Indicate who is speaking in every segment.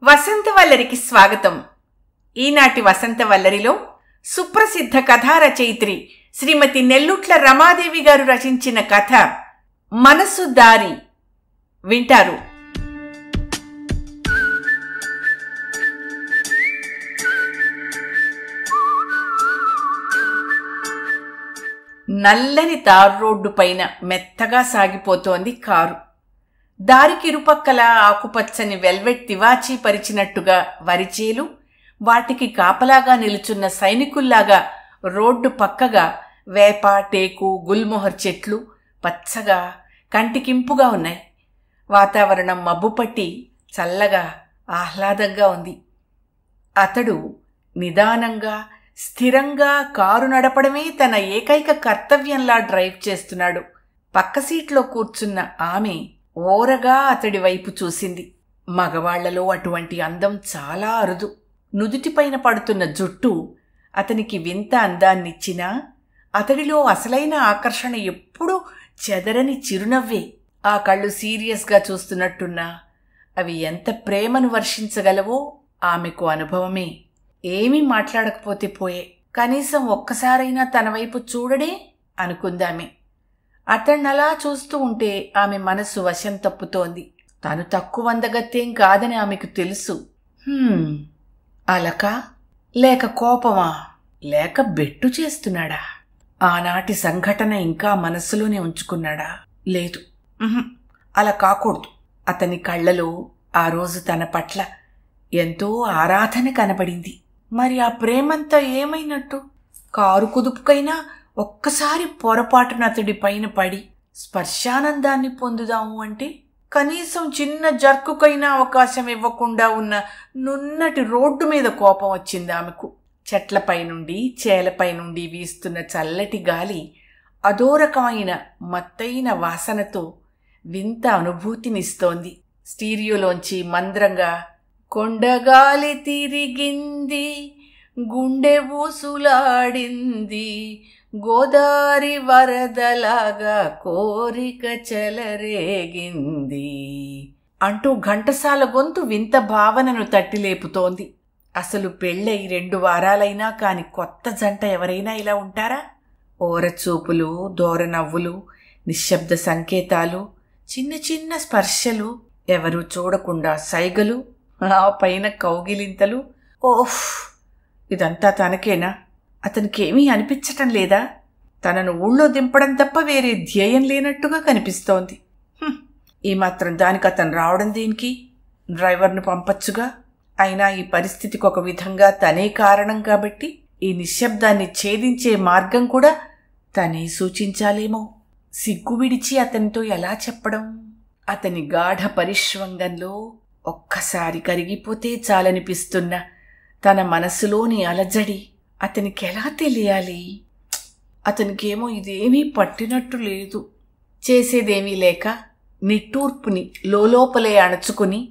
Speaker 1: వసంతవల్లరికి స్వాగతం. ఈనాటి వసంతవల్లరిలో సుప్రసిద్ధ కథా రచయిత్రి శ్రీమతి నెల్లుట్ల రమాదేవి గారు రచించిన కథ మనసు దారి వింటారు. నల్లని తారు రోడ్డు పైన మెత్తగా సాగిపోతోంది కారు. దారికి ఇరుపక్కల ఆకుపచ్చని వెల్వెట్ తివాచీ పరిచినట్టుగా వరిచేలు, వాటికి కాపలాగా నిలుచున్న సైనికుల్లాగా రోడ్డు పక్కగా వేప, టేకు, గుల్మొహర్ చెట్లు పచ్చగా కంటికింపుగా ఉన్నాయి. వాతావరణం మబ్బుపట్టి చల్లగా ఆహ్లాదంగా ఉంది. అతడు నిదానంగా స్థిరంగా కారు నడపడమే తన ఏకైక కర్తవ్యంలా డ్రైవ్ చేస్తున్నాడు. పక్క సీట్లో కూర్చున్న ఆమె ఓరగా అతడి వైపు చూసింది. మగవాళ్లలో అటువంటి అందం చాలా అరుదు. నుదుటిపైన పడుతున్న జుట్టు అతనికి వింత అందాన్నిచ్చినా అతడిలో అసలైన ఆకర్షణ ఎప్పుడూ చెదరని చిరునవ్వే. ఆ కళ్ళు సీరియస్గా చూస్తున్నట్టున్నా అవి ఎంత ప్రేమను వర్షించగలవో ఆమెకు అనుభవమే. ఏమీ మాట్లాడకపోతే పోయే, కనీసం ఒక్కసారైనా తన వైపు చూడడే అనుకుందామె. అతన్నలా చూస్తూ ఉంటే ఆమె మనసు వశం తప్పుతోంది. తను తక్కువ అందగత్తేం కాదని ఆమెకు తెలుసు. అలక, లేక కోపమా, లేక బెట్టు చేస్తున్నాడా? ఆనాటి సంఘటన ఇంకా మనస్సులోనే ఉంచుకున్నాడా? లేదు, అలా కాకూడదు. అతని కళ్ళలో ఆ రోజు తన పట్ల ఎంతో ఆరాధన కనబడింది. మరి ఆ ప్రేమంతా ఏమైనట్టు? కారు కుదుపుకైనా ఒక్కసారి పొరపాటున అతడి పైన పడి స్పర్శానందాన్ని పొందుదాము అంటే కనీసం చిన్న జర్కుకైనా అవకాశం ఇవ్వకుండా ఉన్న నున్నటి రోడ్డు మీద కోపం వచ్చింది ఆమెకు. చెట్లపై నుండి చేలపై నుండి వీస్తున్న చల్లటి గాలి అదోరకమైన మత్తైన వాసనతో వింత అనుభూతినిస్తోంది. స్టీరియోలోంచి మంద్రంగా కొండగాలి తిరిగింది, గుండె ఊసులాడింది, గోదారి వరదలాగా కోరిక చెలరేగింది అంటూ ఘంటసాల గొంతు వింత భావనను తట్టిలేపుతోంది. అసలు పెళ్ళై 2 వారాలైనా కాని కొత్త జంట ఎవరైనా ఇలా ఉంటారా? ఓరచూపులు, దూరనవ్వులు, నిశ్శబ్ద సంకేతాలు, చిన్న చిన్న స్పర్శలు, ఎవరూ చూడకుండా సైగలు, ఆ పైన కౌగిలింతలు. ఓఫ్, ఇదంతా తనకేనా? అతనికేమీ అనిపించటం లేదా? తనను ఊళ్ళో దింపడం తప్ప వేరే ధ్యేయం లేనట్టుగా కనిపిస్తోంది. ఈ మాత్రం దానికి అతను రావడం దేనికి? డ్రైవర్ను పంపచ్చుగా. అయినా ఈ పరిస్థితికి ఒక విధంగా తనే కారణం కాబట్టి ఈ నిశ్శబ్దాన్ని ఛేదించే మార్గం కూడా తనే సూచించాలేమో. సిగ్గు విడిచి అతనితో ఎలా చెప్పడం? అతని గాఢ పరిశ్వంగంలో ఒక్కసారి కరిగిపోతే చాలనిపిస్తున్న తన మనసులోని అలజడి అతనికి ఎలా తెలియాలి? అతనికేమో ఇదేమీ పట్టినట్టు లేదు. చేసేదేమీ లేక నిట్టూర్పుని లోపలే అణచుకుని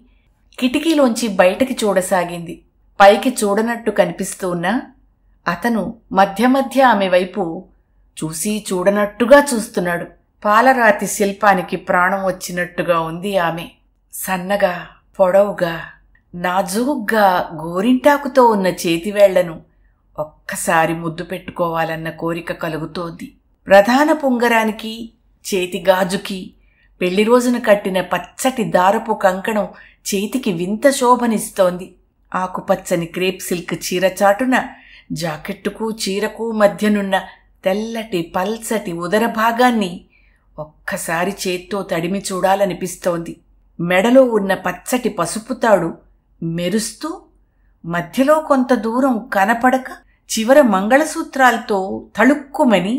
Speaker 1: కిటికీలోంచి బయటకి చూడసాగింది. పైకి చూడనట్టు కనిపిస్తూన్నా అతను మధ్య మధ్య ఆమె వైపు చూసి చూడనట్టుగా చూస్తున్నాడు. పాలరాతి శిల్పానికి ప్రాణం వచ్చినట్టుగా ఉంది ఆమె. సన్నగా, పొడవుగా, నాజూగ్గా గోరింటాకుతో ఉన్న చేతివేళ్లను ఒక్కసారి ముద్దు పెట్టుకోవాలన్న కోరిక కలుగుతోంది. ప్రధాన పుంగరానికి, చేతి గాజుకి, పెళ్లి రోజున కట్టిన పచ్చటి దారపు కంకణం చేతికి వింత శోభనిస్తోంది. ఆకుపచ్చని క్రేప్ సిల్క్ చీరచాటున జాకెట్టుకు చీరకు మధ్యనున్న తెల్లటి పల్చటి ఉదర భాగాన్ని ఒక్కసారి చేత్తో తడిమి చూడాలనిపిస్తోంది. మెడలో ఉన్న పచ్చటి పసుపుతాడు మెరుస్తూ మధ్యలో కొంత దూరం కనపడక చివర మంగళసూత్రాలతో తళుక్కుమని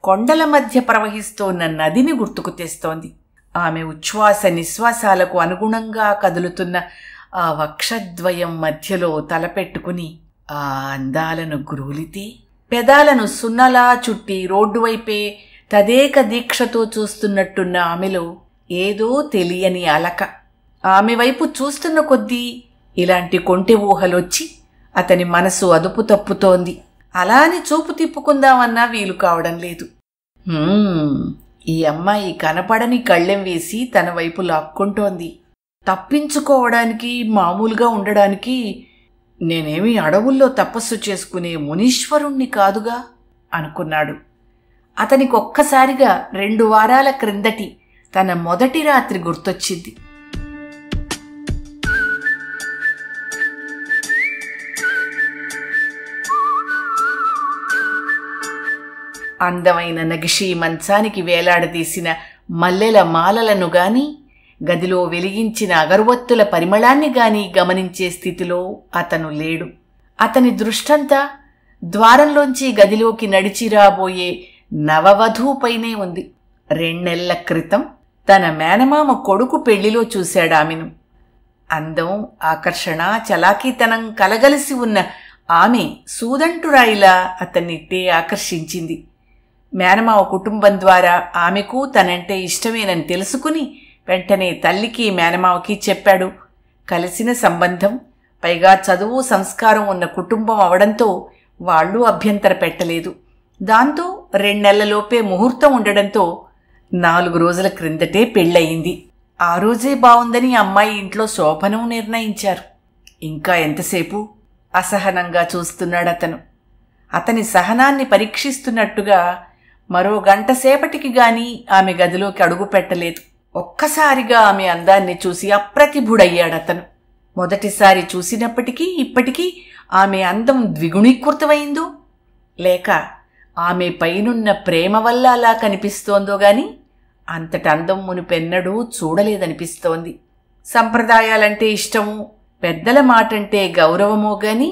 Speaker 1: కొండల మధ్య ప్రవహిస్తోన్న నదిని గుర్తుకు తెస్తోంది. ఆమె ఉచ్ఛ్వాస నిశ్వాసాలకు అనుగుణంగా కదులుతున్న ఆ వక్షద్వయం మధ్యలో తలపెట్టుకుని ఆ అందాలను గ్రూలితే పెదాలను సున్నలా చుట్టి రోడ్డు వైపే తదేక దీక్షతో చూస్తున్నట్టున్న ఆమెలో ఏదో తెలియని అలక. ఆమె వైపు చూస్తున్న కొద్దీ ఇలాంటి కొంటె ఊహలొచ్చి అతని మనసు అదుపు తప్పుతోంది. అలాని చూపు తిప్పుకుందామన్నా వీలు కావడం లేదు. ఈ అమ్మాయి కనపడని కళ్ళెం వేసి తన వైపు లాక్కుంటోంది. తప్పించుకోవడానికి, మామూలుగా ఉండడానికి నేనేమీ అడవుల్లో తపస్సు చేసుకునే మునీశ్వరుణ్ణి కాదుగా అనుకున్నాడు. అతనికి ఒక్కసారిగా 2 వారాల క్రిందటి తన మొదటి రాత్రి గుర్తొచ్చింది. అందమైన నగిషీ మంచానికి వేలాడదీసిన మల్లెల మాలలను గాని, గదిలో వెలిగించిన అగరవత్తుల పరిమళాన్ని గాని గమనించే స్థితిలో అతను లేడు. అతని దృష్టంతా ద్వారంలోంచి గదిలోకి నడిచి రాబోయే నవవధూపైనే ఉంది. 2 నెలల క్రితం తన మేనమామ కొడుకు పెళ్లిలో చూశాడామెను. అందం, ఆకర్షణ, చలాకీతనం కలగలిసి ఉన్న ఆమె సూదంటురాయిలా అతన్నిట్టే ఆకర్షించింది. మేనమావ కుటుంబం ద్వారా ఆమెకు తనంటే ఇష్టమేనని తెలుసుకుని వెంటనే తల్లికి, మేనమావకి చెప్పాడు. కలిసిన సంబంధం, పైగా చదువు, సంస్కారం ఉన్న కుటుంబం అవడంతో వాళ్ళు అభ్యంతర పెట్టలేదు. దాంతో 2 నెలలలోపే ముహూర్తం ఉండడంతో 4 రోజుల క్రిందటే పెళ్ళయింది. ఆ రోజే బావుందని అమ్మాయి ఇంట్లో శోభనం నిర్ణయించారు. ఇంకా ఎంతసేపు? అసహనంగా చూస్తున్నాడతను. అతని సహనాన్ని పరీక్షిస్తున్నట్టుగా మరో 1 గంట సేపటికి గాని ఆమె గదిలోకి అడుగు పెట్టలేదు. ఒక్కసారిగా ఆమె అందాన్ని చూసి అప్రతిభుడయ్యాడతను. మొదటిసారి చూసినప్పటికీ ఇప్పటికీ ఆమె అందం ద్విగుణీకృతమైందో, లేక ఆమె పైనున్న ప్రేమ వల్ల అలా కనిపిస్తోందో గాని అంతటి అందం మునుపెన్నడూ చూడలేదనిపిస్తోంది. సంప్రదాయాలంటే ఇష్టమో, పెద్దల మాటంటే గౌరవమో గాని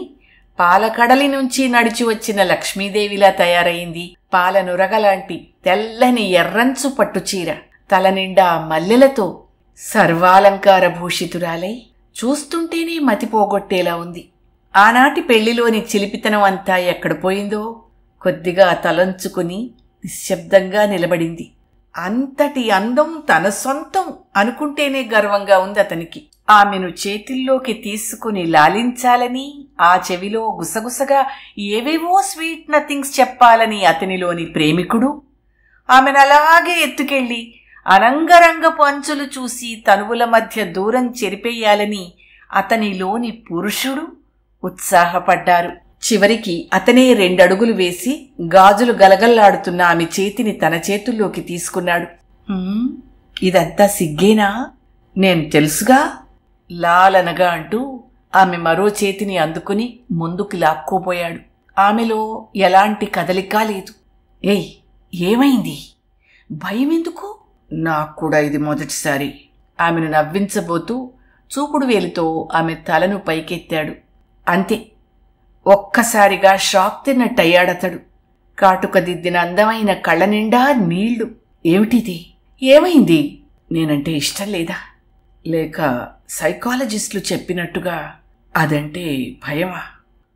Speaker 1: పాలకడలి నుంచి నడిచి వచ్చిన లక్ష్మీదేవిలా తయారైంది. పాలనురగలాంటి తెల్లని ఎర్రంచు పట్టుచీర, తలనిండా మల్లెలతో సర్వాలంకార భూషితురాలై చూస్తుంటేనే మతిపోగొట్టేలా ఉంది. ఆనాటి పెళ్లిలోని చిలిపితనం అంతా ఎక్కడ పోయిందో కొద్దిగా తలంచుకుని నిశ్శబ్దంగా నిలబడింది. అంతటి అందం తన సొంతం అనుకుంటేనే గర్వంగా ఉంది అతనికి. ఆమెను చేతిల్లోకి తీసుకుని లాలించాలని, ఆ చెవిలో గుసగుసగా ఏవేవో స్వీట్ నథింగ్స్ చెప్పాలని అతనిలోని ప్రేమికుడు, ఆమెను అలాగే ఎత్తుకెళ్లి అనంగరంగపు అంచులు చూసి తనువుల మధ్య దూరం చెరిపేయాలని అతనిలోని పురుషుడు ఉత్సాహపడ్డారు. చివరికి అతనే 2 అడుగులు వేసి గాజులు గలగల్లాడుతున్న ఆమె చేతిని తన చేతుల్లోకి తీసుకున్నాడు. ఇదంతా సిగ్గేనా? నేను తెలుసుగా లాలనగా అంటూ ఆమె మరో చేతిని అందుకుని ముందుకు లాక్కోబోయాడు. ఆమెలో ఎలాంటి కదలిక లేదు. ఏయ్, ఏమైంది? భయమెందుకు? నాకు కూడా ఇది మొదటిసారి. ఆమెను నవ్వించబోతూ చూపుడు వేలితో ఆమె తలను పైకెత్తాడు. అంతే, ఒక్కసారిగా షాక్ తిన్నట్టయ్యాడతడు. కాటుక దిద్దిన అందమైన కళ్ళ నిండా నీళ్లు. ఏమిటిది? ఏమైంది? నేనంటే ఇష్టం లేదా? లేక సైకాలజిస్టులు చెప్పినట్టుగా అదంటే భయమా?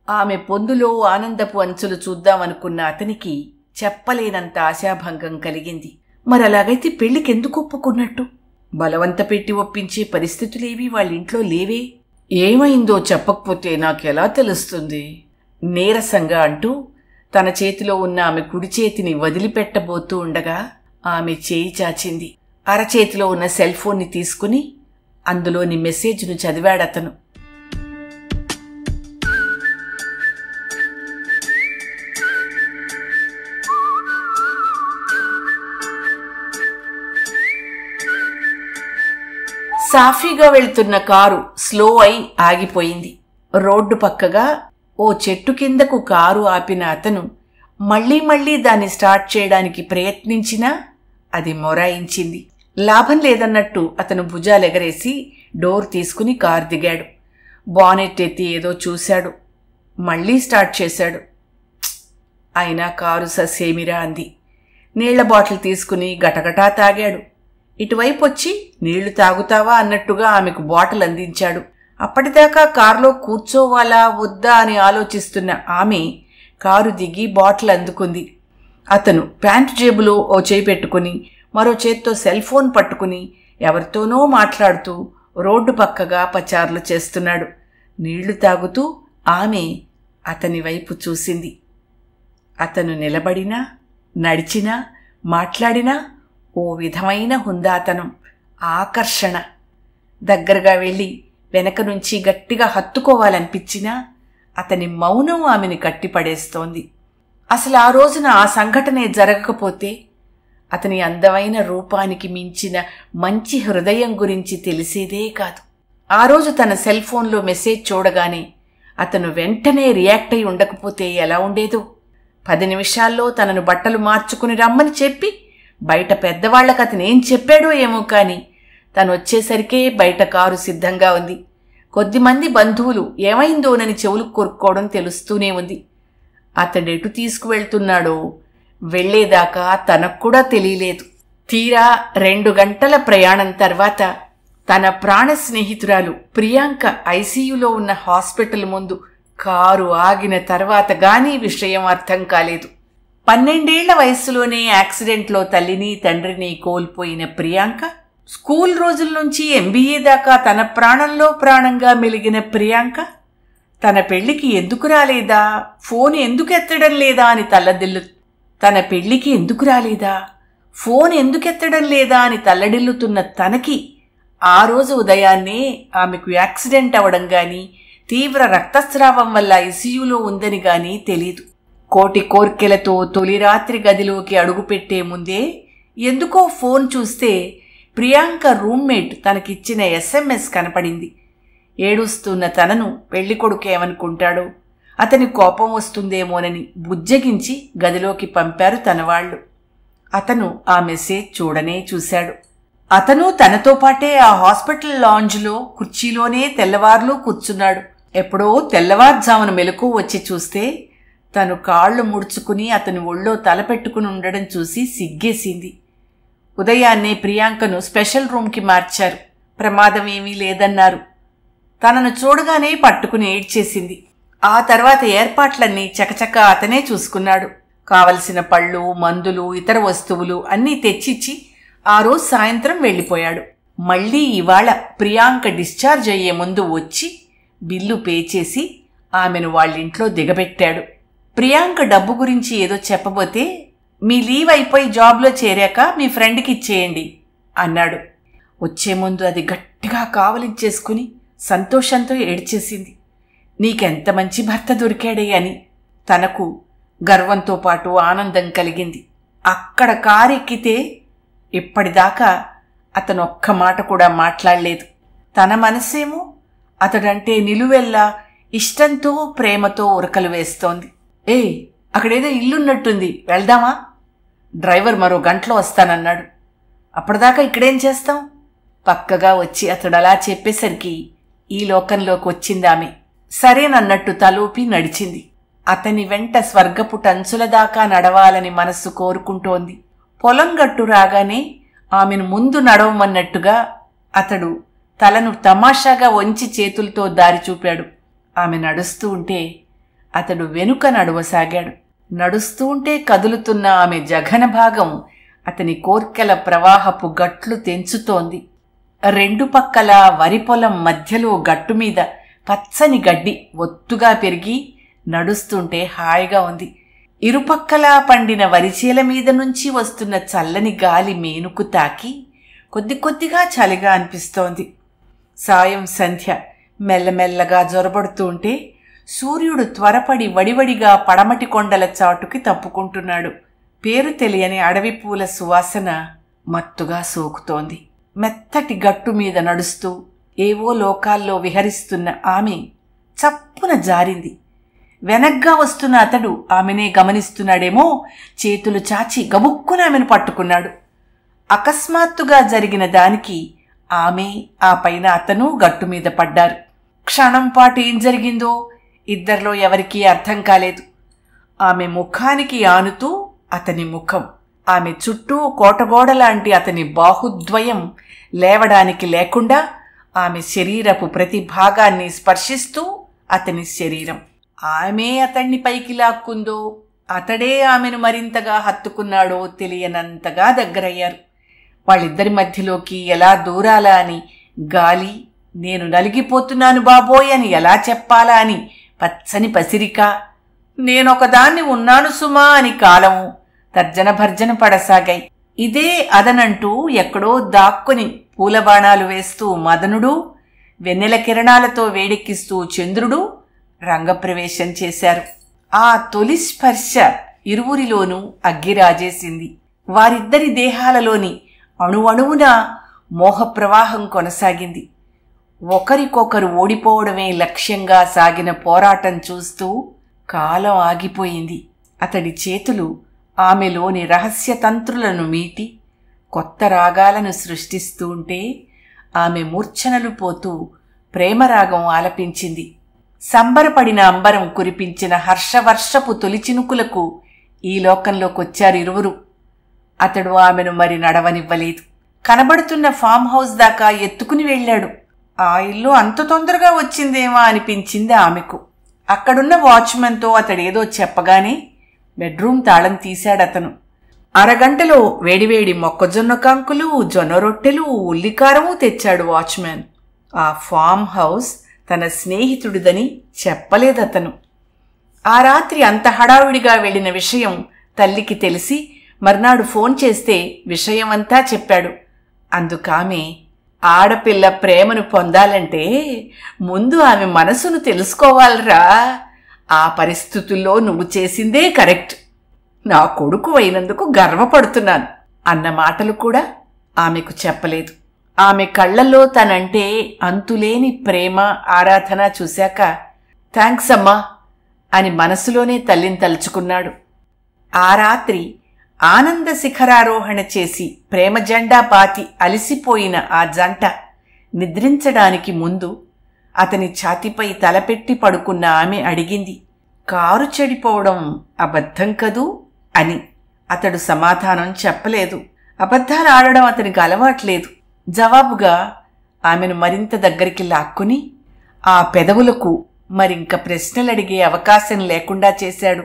Speaker 1: ఆమె పొందులో ఆనందపు అంచులు చూద్దామనుకున్న అతనికి చెప్పలేనంత ఆశాభంగం కలిగింది. మరలాగైతే పెళ్లికెందుకు ఒప్పుకున్నట్టు? బలవంత పెట్టి ఒప్పించే పరిస్థితులేవీ వాళ్ళింట్లో లేవే. ఏమైందో చెప్పకపోతే నాకెలా తెలుస్తుంది? నీరసంగా అంటూ తన చేతిలో ఉన్న ఆమె కుడి చేతిని వదిలిపెట్టబోతూ ఉండగా ఆమె చేయి చాచింది. అరచేతిలో ఉన్న సెల్ ఫోన్ని తీసుకుని అందులోని మెసేజ్ను చదివాడతను. సాఫీగా వెళ్తున్న కారు స్లో అయి ఆగిపోయింది. రోడ్డు పక్కగా ఓ చెట్టు కిందకు కారు ఆపిన అతను మళ్లీ మళ్లీ దాన్ని స్టార్ట్ చేయడానికి ప్రయత్నించినా అది మొరాయించింది. లాభం లేదన్నట్టు అతను భుజాలెగరేసి డోర్ తీసుకుని కారు దిగాడు. బానెట్ ఎత్తి ఏదో చూశాడు. మళ్లీ స్టార్ట్ చేశాడు. అయినా కారు ససేమిరా అంది. నీళ్ల బాటిల్ తీసుకుని గటగటా తాగాడు. ఇటువైపు వచ్చి నీళ్లు తాగుతావా అన్నట్టుగా ఆమెకు బాటిల్ అందించాడు. అప్పటిదాకా కారులో కూర్చోవాలా వద్దా అని ఆలోచిస్తున్న ఆమె కారు దిగి బాటిల్ అందుకుంది. అతను ప్యాంటు జేబులో ఓ చేయి పెట్టుకుని మరో చేత్తో సెల్ ఫోన్ పట్టుకుని ఎవరితోనో మాట్లాడుతూ రోడ్డు పక్కగా పచార్లు చేస్తున్నాడు. నీళ్లు తాగుతూ ఆమె అతని వైపు చూసింది. అతను నిలబడినా, నడిచినా, మాట్లాడినా ఓ విధమైన హుందాతనం, ఆకర్షణ. దగ్గరగా వెళ్ళి వెనక నుంచి గట్టిగా హత్తుకోవాలనిపించినా అతని మౌనం ఆమెని కట్టిపడేస్తోంది. అసలు ఆ రోజున ఆ సంఘటనే జరగకపోతే అతని అందమైన రూపానికి మించిన మంచి హృదయం గురించి తెలిసేదే కాదు. ఆ రోజు తన సెల్ ఫోన్లో మెసేజ్ చూడగానే అతను వెంటనే రియాక్ట్ అయి ఉండకపోతే ఎలా ఉండేదో. 10 నిమిషాల్లో తనను బట్టలు మార్చుకుని రమ్మని చెప్పి బయట పెద్దవాళ్లకు అతనేం చెప్పాడో ఏమో కానీ తను వచ్చేసరికే బయట కారు సిద్ధంగా ఉంది. కొద్దిమంది బంధువులు ఏమైందోనని చెవులు కొరుక్కోవడం తెలుస్తూనే ఉంది. అతడెటు తీసుకువెళ్తున్నాడో వెళ్లేదాకా తనకు కూడా తెలియలేదు. తీరా 2 గంటల ప్రయాణం తర్వాత తన ప్రాణ స్నేహితురాలు ప్రియాంక ఐసీయూలో ఉన్న హాస్పిటల్ ముందు కారు ఆగిన తర్వాత గానీ విషయం అర్థం కాలేదు. 12 ఏళ్ల వయస్సులోనే యాక్సిడెంట్లో తల్లిని తండ్రిని కోల్పోయిన ప్రియాంక, స్కూల్ రోజుల నుంచి ఎంబీఏ దాకా తన ప్రాణంలో ప్రాణంగా మెలిగిన ప్రియాంక తన పెళ్లికి ఎందుకు రాలేదా, ఫోన్ ఎందుకు ఎత్తడం లేదా అని తన పెళ్లికి ఎందుకు రాలేదా, ఫోన్ ఎందుకు ఎత్తడం లేదా అని తల్లడిల్లుతున్న తనకి ఆ రోజు ఉదయాన్నే ఆమెకు యాక్సిడెంట్ అవడం గాని తీవ్ర రక్తస్రావం వల్ల ఐసీయూలో ఉందని గాని తెలీదు. కోటి కోర్కెలతో తొలి రాత్రి గదిలోకి అడుగుపెట్టే ముందే ఎందుకో ఫోన్ చూస్తే ప్రియాంక రూమ్మేట్ తనకిచ్చిన ఎస్ఎంఎస్ కనపడింది. ఏడుస్తున్న తనను పెళ్లికొడుకేమనుకుంటాడో, అతని కోపం వస్తుందేమోనని బుజ్జగించి గదిలోకి పంపారు తనవాళ్లు. అతను ఆ మెసేజ్ చూడనే చూశాడు. అతను తనతో పాటే ఆ హాస్పిటల్ లాంజ్లో కుర్చీలోనే తెల్లవార్లు కూర్చున్నాడు. ఎప్పుడో తెల్లవారుజామున మెలకు వచ్చి చూస్తే తను కాళ్లు ముడుచుకుని అతని ఒళ్ళో తలపెట్టుకుని ఉండడం చూసి సిగ్గేసింది. ఉదయాన్నే ప్రియాంకను స్పెషల్ రూమ్కి మార్చారు. ప్రమాదం ఏమీ లేదన్నారు. తనను చూడగానే పట్టుకుని ఏడ్చేసింది. ఆ తర్వాత ఏర్పాట్లన్నీ చకచక అతనే చూసుకున్నాడు. కావలసిన పళ్ళు, మందులు, ఇతర వస్తువులు అన్నీ తెచ్చిచ్చి ఆ రోజు సాయంత్రం వెళ్ళిపోయాడు. మళ్లీ ఇవాళ ప్రియాంక డిశ్చార్జ్ అయ్యే ముందు వచ్చి బిల్లు పే చేసి ఆమెను వాళ్ళింట్లో దిగబెట్టాడు. ప్రియాంక డబ్బు గురించి ఏదో చెప్పబోతే, మీ లీవ్ అయిపోయి జాబ్లో చేరాక మీ ఫ్రెండ్కి ఇచ్చేయండి అన్నాడు. వచ్చే ముందు అది గట్టిగా కావలించేసుకుని సంతోషంతో ఏడ్చేసింది. నీకెంత మంచి భర్త దొరికాడే అని తనకు గర్వంతో పాటు ఆనందం కలిగింది. అక్కడ కారెక్కితే ఇప్పటిదాకా అతను ఒక్క మాట కూడా మాట్లాడలేదు. తన మనసేమో అతడంటే నిలువెల్లా ఇష్టంతో ప్రేమతో ఉరకలు వేస్తోంది. అక్కడేదో ఇల్లున్నట్టుంది, వెళ్దామా? డ్రైవర్ మరో గంటలో వస్తానన్నాడు. అప్పటిదాకా ఇక్కడేం చేస్తాం? పక్కగా వచ్చి అతడు అలా చెప్పేసరికి ఈ లోకంలోకి వచ్చిందామె. సరేనన్నట్టు తలూపి నడిచింది. అతని వెంట స్వర్గపు టంచుల దాకా నడవాలని మనస్సు కోరుకుంటోంది. పొలం గట్టు రాగానే ఆమెను ముందు నడవమన్నట్టుగా అతడు తలను తమాషాగా వంచి చేతులతో దారి చూపాడు. ఆమె నడుస్తూ ఉంటే అతడు వెనుక నడవసాగాడు. నడుస్తూ ఉంటే కదులుతున్న ఆమె జఘన భాగం అతని కోర్కెల ప్రవాహపు గట్లు తెంచుతోంది. 2 పక్కల వరి పొలం మధ్యలో గట్టుమీద పచ్చని గడ్డి ఒత్తుగా పెరిగి నడుస్తుంటే హాయిగా ఉంది. ఇరుపక్కలా పండిన వరిచేల మీద నుంచి వస్తున్న చల్లని గాలి మేనుకు తాకి కొద్ది కొద్దిగా చలిగా అనిపిస్తోంది. సాయం సంధ్య మెల్లమెల్లగా జొరబడుతూ ఉంటే సూర్యుడు త్వరపడి వడివడిగా పడమటి కొండల చాటుకి తప్పుకుంటున్నాడు. పేరు తెలియని అడవి పూల సువాసన మత్తుగా సోకుతోంది. మెత్తటి గట్టు మీద నడుస్తూ ఏవో లోకాల్లో విహరిస్తున్న ఆమె చప్పున జారింది. వెనగ్గా వస్తున్న అతడు ఆమెనే గమనిస్తున్నాడేమో చేతులు చాచి గబుక్కున ఆమెను పట్టుకున్నాడు. అకస్మాత్తుగా జరిగిన దానికి ఆమె, ఆ పైన అతను గట్టుమీద పడ్డారు. క్షణం పాటు ఏం జరిగిందో ఇద్దరిలో ఎవరికీ అర్థం కాలేదు. ఆమె ముఖానికి ఆనుతూ అతని ముఖం, ఆమె చుట్టూ కోటగోడలాంటి అతని బాహుద్వయం లేవడానికి లేకుండా ఆమె శరీరపు ప్రతి భాగాన్ని స్పర్శిస్తూ అతని శరీరం. ఆమె అతన్ని పైకి లాక్కుందో, అతడే ఆమెను మరింతగా హత్తుకున్నాడో తెలియనంతగా దగ్గరయ్యారు. వాళ్ళిద్దరి మధ్యలోకి ఎలా దూరాలా అని గాలి, నేను నలిగిపోతున్నాను బాబోయ్ అని ఎలా చెప్పాలా అని పచ్చని పసిరిక, నేనొకదాన్ని ఉన్నాను సుమా అని కాలము తర్జన భర్జన పడసాగాయి. ఇదే అదనంటూ ఎక్కడో దాక్కుని పూలబాణాలు వేస్తూ మదనుడు, వెన్నెల కిరణాలతో వేడెక్కిస్తూ చంద్రుడు రంగప్రవేశం చేశారు. ఆ తొలి స్పర్శ ఇరువురిలోనూ అగ్గిరాజేసింది. వారిద్దరి దేహాలలోని అణువణువున మోహప్రవాహం కొనసాగింది. ఒకరికొకరు ఓడిపోవడమే లక్ష్యంగా సాగిన పోరాటం చూస్తూ కాలం ఆగిపోయింది. అతడి చేతులు ఆమెలోని రహస్యతంత్రులను మీటి కొత్త రాగాలను సృష్టిస్తూ ఉంటే ఆమె మూర్ఛనలు పోతూ ప్రేమరాగం ఆలపించింది. సంబరపడిన అంబరం కురిపించిన హర్షవర్షపు తొలిచినుకులకు ఈ లోకంలోకొచ్చారిరువురు. అతడు ఆమెను మరి నడవనివ్వలేదు. కనబడుతున్న ఫామ్ హౌస్ దాకా ఎత్తుకుని వెళ్ళాడు. ఆ ఇల్లు అంత తొందరగా వచ్చిందేమో అనిపించింది ఆమెకు. అక్కడున్న వాచ్మెన్తో అతడేదో చెప్పగానే బెడ్రూమ్ తాళం తీశాడతను. అరగంటలో వేడివేడి మొక్కజొన్న కంకులు, జొన్న రొట్టెలు, ఉల్లికారము తెచ్చాడు వాచ్మెన్. ఆ ఫామ్ హౌస్ తన స్నేహితుడిదని చెప్పలేదతను. ఆ రాత్రి అంత హడావుడిగా వెళ్లిన విషయం తల్లికి తెలిసి మర్నాడు ఫోన్ చేస్తే విషయమంతా చెప్పాడు. అందుకామె, ఆడపిల్ల ప్రేమను పొందాలంటే ముందు ఆమె మనసును తెలుసుకోవాలరా. ఆ పరిస్థితుల్లో నువ్వు చేసిందే కరెక్ట్. నా కొడుకు అయినందుకు గర్వపడుతున్నాను అన్న మాటలు కూడా ఆమెకు చెప్పలేదు. ఆమె కళ్లల్లో తనంటే అంతులేని ప్రేమ, ఆరాధన చూశాక థ్యాంక్స్ అమ్మా అని మనసులోనే తల్లిని తలుచుకున్నాడు. ఆ రాత్రి ఆనంద శిఖరారోహణ చేసి ప్రేమ జెండా పాతి అలిసిపోయిన ఆ జంట నిద్రించడానికి ముందు అతని ఛాతీపై తలపెట్టి పడుకున్న ఆమె అడిగింది, కారు చెడిపోవడం అబద్ధం కదూ అని. అతడు సమాధానం చెప్పలేదు. అబద్ధాలు ఆడడం అతనికి అలవాట్లేదు. జవాబుగా ఆమెను మరింత దగ్గరికి లాక్కుని ఆ పెదవులకు మరింక ప్రశ్నలడిగే అవకాశం లేకుండా చేశాడు.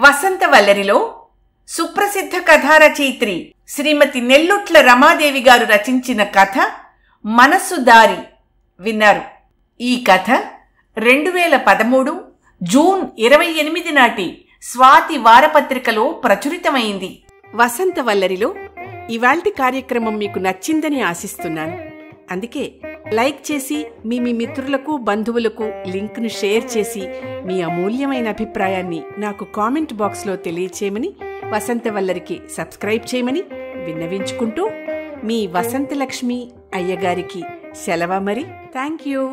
Speaker 1: వసంతవల్లరిలో సుప్రసిద్ధ కథారచయిత్రి శ్రీమతి నెల్లుట్ల రమాదేవి గారు రచించిన కథ మనసు దారి విన్నారు. ఈ కథ 2013 జూన్ 28 నాటి స్వాతి వారపత్రికలో ప్రచురితమైంది. వసంతవల్లరిలో ఇవాల్టి కార్యక్రమం మీకు నచ్చిందని ఆశిస్తున్నాను. అందుకే లైక్ చేసి మీ మిత్రులకు, బంధువులకు లింక్ను షేర్ చేసి మీ అమూల్యమైన అభిప్రాయాన్ని నాకు కామెంట్ బాక్స్లో తెలియచేయమని, వసంతవల్లరికి సబ్స్క్రైబ్ చేయమని విన్నవించుకుంటూ మీ వసంతలక్ష్మి అయ్యగారికి సెలవు మరి. Thank you.